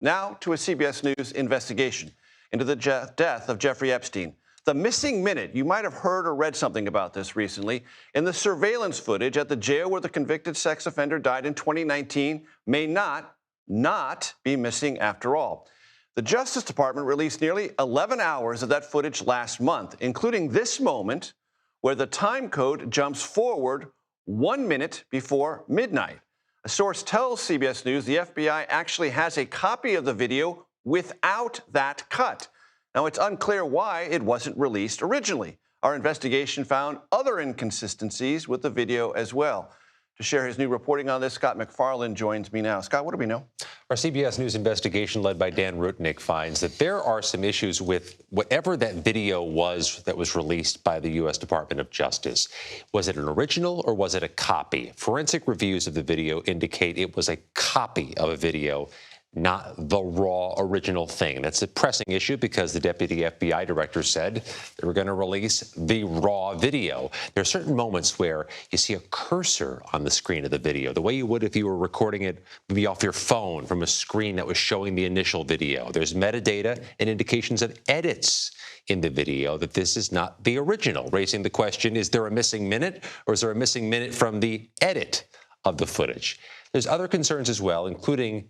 Now to a CBS News investigation into the death of Jeffrey Epstein. The missing minute, you might have heard or read something about this recently, in the surveillance footage at the jail where the convicted sex offender died in 2019 may not be missing after all. The Justice Department released nearly 11 hours of that footage last month, including this moment where the time code jumps forward 1 minute before midnight. A source tells CBS News the FBI actually has a copy of the video without that cut. Now, it's unclear why it wasn't released originally. Our investigation found other inconsistencies with the video as well. To share his new reporting on this, Scott MacFarlane joins me now. Scott, what do we know? Our CBS News investigation led by Dan Rutnick finds that there are some issues with whatever that video was that was released by the U.S. Department of Justice. Was it an original or was it a copy? Forensic reviews of the video indicate it was a copy of a video, not the raw original thing. That's a pressing issue because the deputy FBI director said they were going to release the raw video. There are certain moments where you see a cursor on the screen of the video, the way you would if you were recording it maybe off your phone from a screen that was showing the initial video. There's metadata and indications of edits in the video that this is not the original, raising the question, is there a missing minute or is there a missing minute from the edit of the footage? There's other concerns as well, including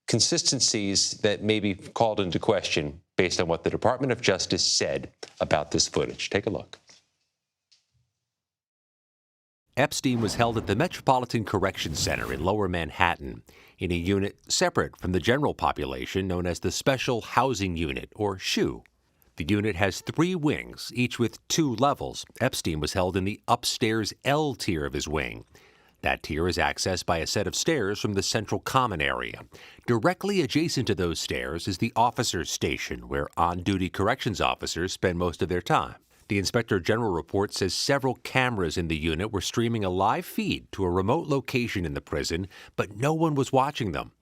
consistencies that may be called into question based on what the Department of Justice said about this footage. Take a look. Epstein was held at the Metropolitan Correction Center in Lower Manhattan in a unit separate from the general population known as the Special Housing Unit, or SHU. The unit has 3 wings, each with 2 levels. Epstein was held in the upstairs L tier of his wing. That tier is accessed by a set of stairs from the central common area. Directly adjacent to those stairs is the officers' station, where on-duty corrections officers spend most of their time. The Inspector General report says several cameras in the unit were streaming a live feed to a remote location in the prison, but no one was watching them.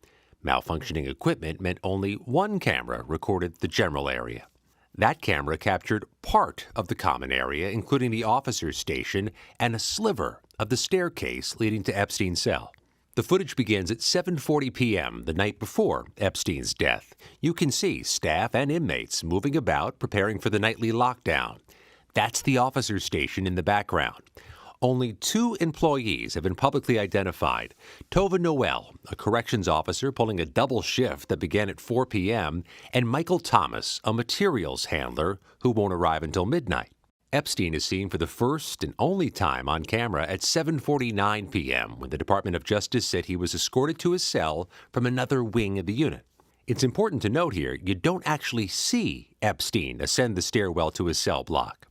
Malfunctioning equipment meant only one camera recorded the general area. That camera captured part of the common area, including the officers' station and a sliver of the staircase leading to Epstein's cell. The footage begins at 7:40 p.m. the night before Epstein's death. You can see staff and inmates moving about, preparing for the nightly lockdown. That's the officers' station in the background. Only 2 employees have been publicly identified. Tova Noel, a corrections officer pulling a double shift that began at 4 p.m., and Michael Thomas, a materials handler who won't arrive until midnight. Epstein is seen for the first and only time on camera at 7:49 p.m. when the Department of Justice said he was escorted to his cell from another wing of the unit. It's important to note here, you don't actually see Epstein ascend the stairwell to his cell block.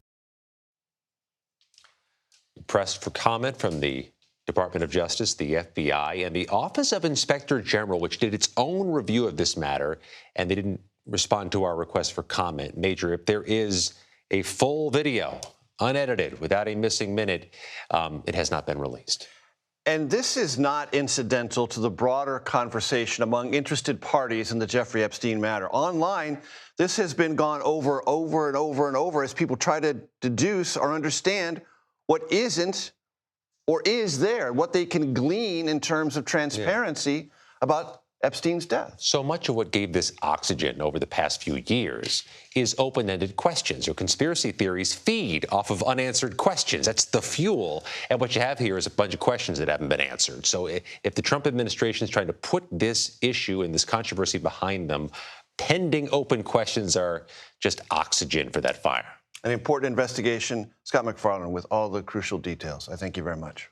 Pressed for comment from the Department of Justice, the FBI, and the Office of Inspector General, which did its own review of this matter, and they didn't respond to our request for comment. Major, if there is a full video, unedited, without a missing minute, it has not been released. And this is not incidental to the broader conversation among interested parties in the Jeffrey Epstein matter. Online, this has been gone over and over as people try to deduce or understand what isn't or is there, what they can glean in terms of transparency about Epstein's death. So much of what gave this oxygen over the past few years is open-ended questions, or conspiracy theories feed off of unanswered questions. That's the fuel. And what you have here is a bunch of questions that haven't been answered. So if the Trump administration is trying to put this issue and this controversy behind them, pending open questions are just oxygen for that fire. An important investigation. Scott MacFarlane with all the crucial details. I thank you very much.